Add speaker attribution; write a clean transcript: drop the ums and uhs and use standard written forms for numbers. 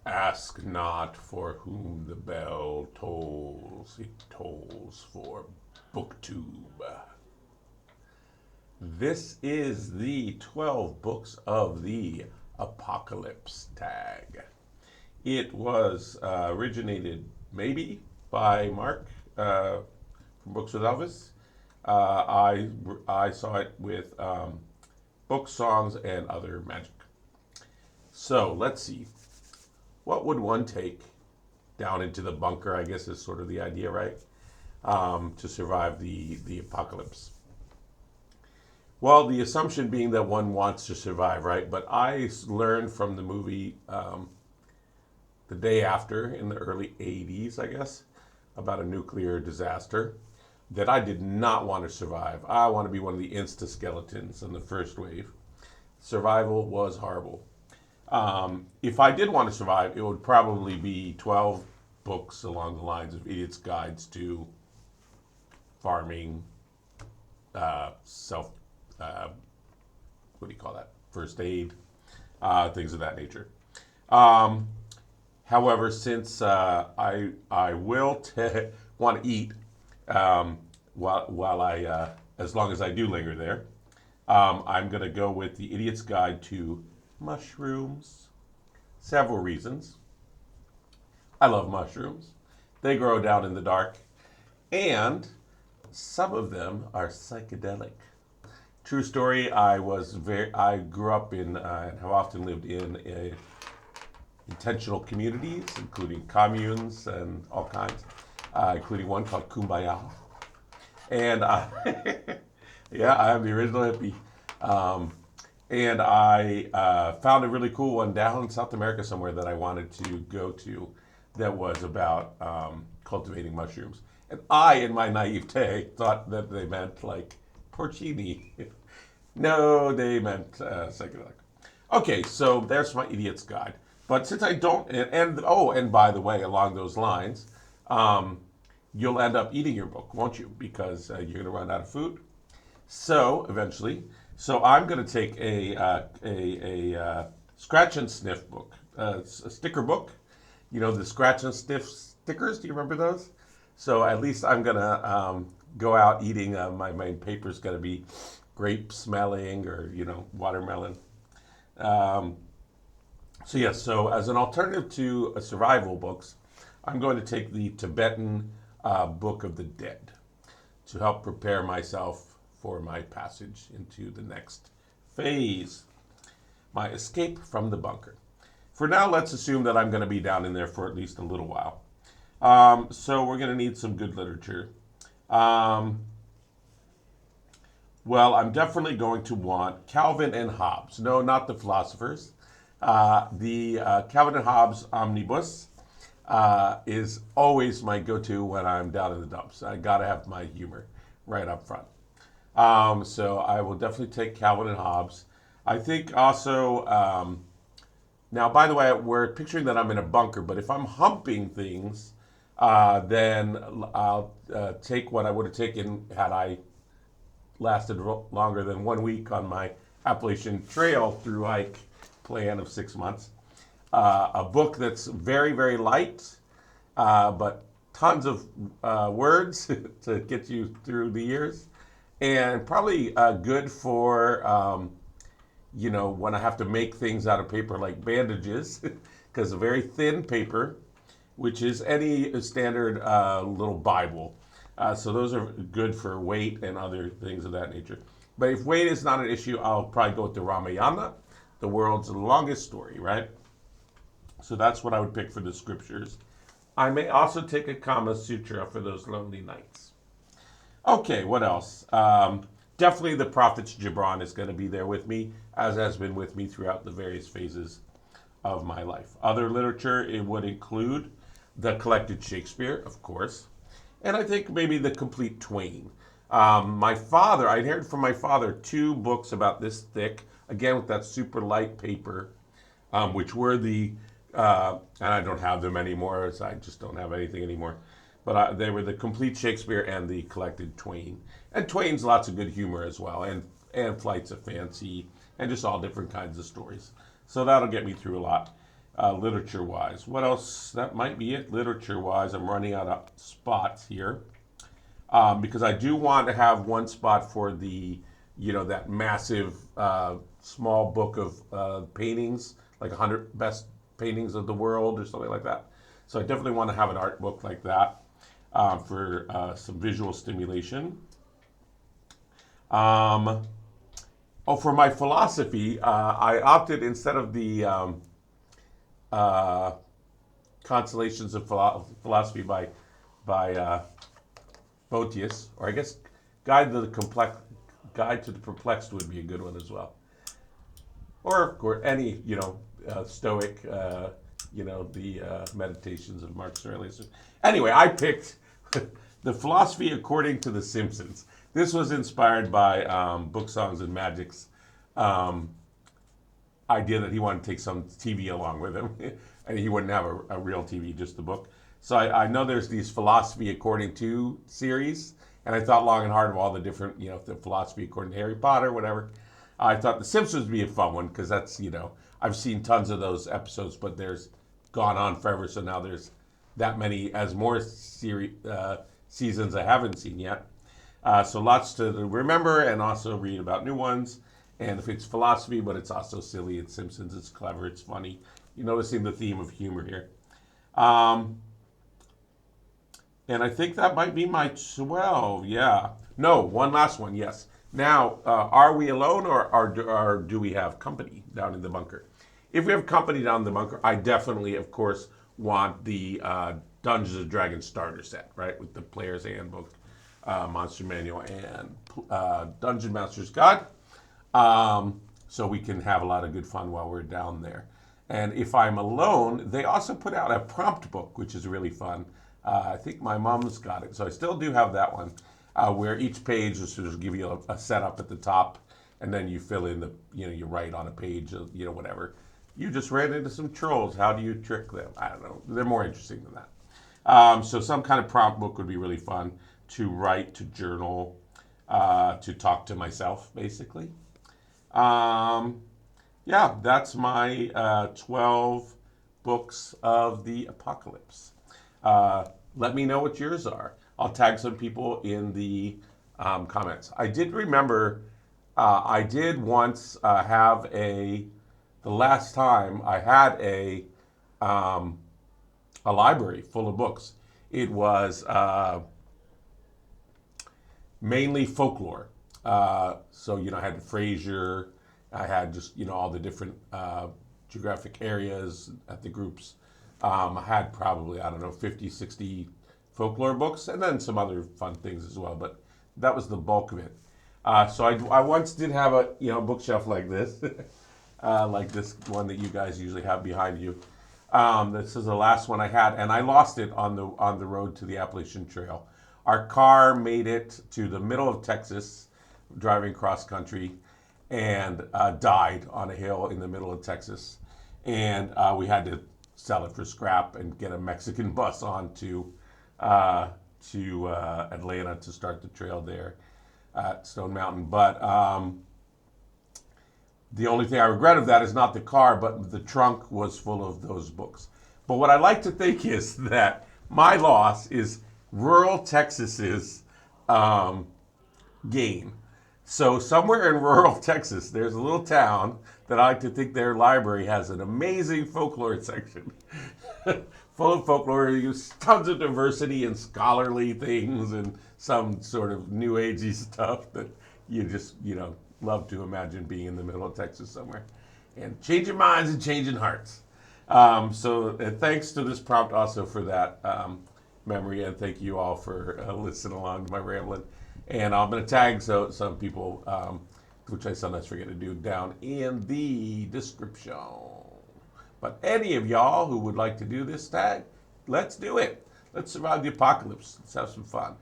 Speaker 1: Ask not for whom the bell tolls, it tolls for booktube. This is the 12 books of the apocolypse tag. It was originated maybe by Mark from Books with Elvis. I saw it with books, songs, and other magic. So let's see. What would one take down into the bunker, I guess is sort of the idea, right? To survive the apocalypse. Well, the assumption being that one wants to survive, right? But I learned from the movie The Day After in the early 80s, I guess, about a nuclear disaster, that I did not want to survive. I want to be one of the insta-skeletons in the first wave. Survival was horrible. If I did want to survive, it would probably be 12 books along the lines of Idiot's Guides to Farming, what do you call that? First aid, things of that nature. However, since I will want to eat while I as long as I do linger there, I'm going to go with the Idiot's Guide to Mushrooms. Several reasons. I love mushrooms. They grow down in the dark, and some of them are psychedelic. True story. I grew up in and have often lived in intentional communities, including communes and all kinds, including one called Kumbaya. And yeah, I am the original hippie. And I found a really cool one down in South America somewhere that I wanted to go to that was about cultivating mushrooms. And I, in my naivete, thought that they meant like porcini. No, they meant psychedelic. Okay, so there's my Idiot's Guide. But since I don't, and by the way, along those lines, you'll end up eating your book, won't you? Because you're going to run out of food. So eventually, I'm going to take a scratch and sniff book, a sticker book. You know the scratch and sniff stickers. Do you remember those? So at least I'm going to go out eating. My main paper is going to be grape smelling or watermelon. So as an alternative to survival books, I'm going to take the Tibetan Book of the Dead to help prepare myself for my passage into the next phase, my escape from the bunker. For now, let's assume that I'm going to be down in there for at least a little while. So we're going to need some good literature. Well, I'm definitely going to want Calvin and Hobbes. No, not the philosophers. The Calvin and Hobbes Omnibus is always my go-to when I'm down in the dumps. I got to have my humor right up front. So I will definitely take Calvin and Hobbes. I think also, now by the way, we're picturing that I'm in a bunker, but if I'm humping things, then I'll take what I would have taken had I lasted longer than 1 week on my Appalachian Trail through hike plan of 6 months. A book that's very, very light, but tons of words to get you through the years. And probably good for, when I have to make things out of paper like bandages, because a very thin paper, which is any standard little Bible. So those are good for weight and other things of that nature. But if weight is not an issue, I'll probably go with the Ramayana, the world's longest story, right? So that's what I would pick for the scriptures. I may also take a Kama Sutra for those lonely nights. Okay, what else? Definitely the Prophet's Gibran is going to be there with me, as has been with me throughout the various phases of my life. Other literature, it would include the collected Shakespeare, of course, and I think maybe the complete Twain. My father, I inherited from my father 2 books about this thick, again with that super light paper, which were the, and I don't have them anymore, so I just don't have anything anymore. But they were the complete Shakespeare and the collected Twain. And Twain's lots of good humor as well, and Flights of Fancy, and just all different kinds of stories. So that'll get me through a lot. literature-wise. What else? That might be it literature-wise. I'm running out of spots here. Because I do want to have one spot for the, that massive small book of paintings, like 100 best paintings of the world or something like that. So I definitely want to have an art book like that for some visual stimulation. For my philosophy, I opted instead of the Consulations of Philosophy by Boetius, or I guess Guide to the Perplexed would be a good one as well. Or of course any Stoic, the Meditations of Marcus Aurelius. Anyway, I picked The Philosophy According to the Simpsons. This was inspired by Book Songs and Magic's idea that he wanted to take some TV along with him, and he wouldn't have a real TV, just the book. So I know there's these Philosophy According to series, and I thought long and hard of all the different, the Philosophy According to Harry Potter, whatever. I thought The Simpsons would be a fun one, because that's, I've seen tons of those episodes, but there's gone on forever, so now there's that many, as more seasons I haven't seen yet. So lots to remember and also read about new ones. And if it's philosophy, but it's also silly, it's Simpsons, it's clever, it's funny. You're noticing the theme of humor here. And I think that might be my 12, yeah. No, one last one, yes. Now, are we alone or do we have company down in the bunker? If we have company down in the bunker, I definitely, of course, want the Dungeons & Dragons starter set, right? With the Player's Handbook, Monster Manual, and Dungeon Master's Guide. So we can have a lot of good fun while we're down there. And if I'm alone, they also put out a prompt book, which is really fun. I think my mom's got it, so I still do have that one, where each page will sort of give you a setup at the top, and then you fill in you write on a page, whatever. You just ran into some trolls. How do you trick them? I don't know. They're more interesting than that. So some kind of prompt book would be really fun to write, to journal, to talk to myself, basically. Yeah, that's my 12 books of the apocalypse. Let me know what yours are. I'll tag some people in the comments. I did remember, I did once have the last time I had a library full of books. It was mainly folklore. So, I had Frasier, I had just, all the different geographic areas at the groups. I had probably, 50, 60 folklore books, and then some other fun things as well, but that was the bulk of it. So I once did have a bookshelf like this, like this one that you guys usually have behind you. This is the last one I had, and I lost it on the road to the Appalachian Trail. Our car made it to the middle of Texas, driving cross country, and died on a hill in the middle of Texas. And we had to sell it for scrap and get a Mexican bus on to Atlanta to start the trail there at Stone Mountain. But the only thing I regret of that is not the car, but the trunk was full of those books. But what I like to think is that my loss is rural Texas's gain. So somewhere in rural Texas, there's a little town that I like to think their library has an amazing folklore section. Full of folklore, tons of diversity and scholarly things and some sort of new agey stuff that you just, love to imagine being in the middle of Texas somewhere. And changing minds and changing hearts. So thanks to this prompt also for that memory, and thank you all for listening along to my rambling. And I'm going to tag some people, which I sometimes forget to do, down in the description. But any of y'all who would like to do this tag, let's do it. Let's survive the apocalypse. Let's have some fun.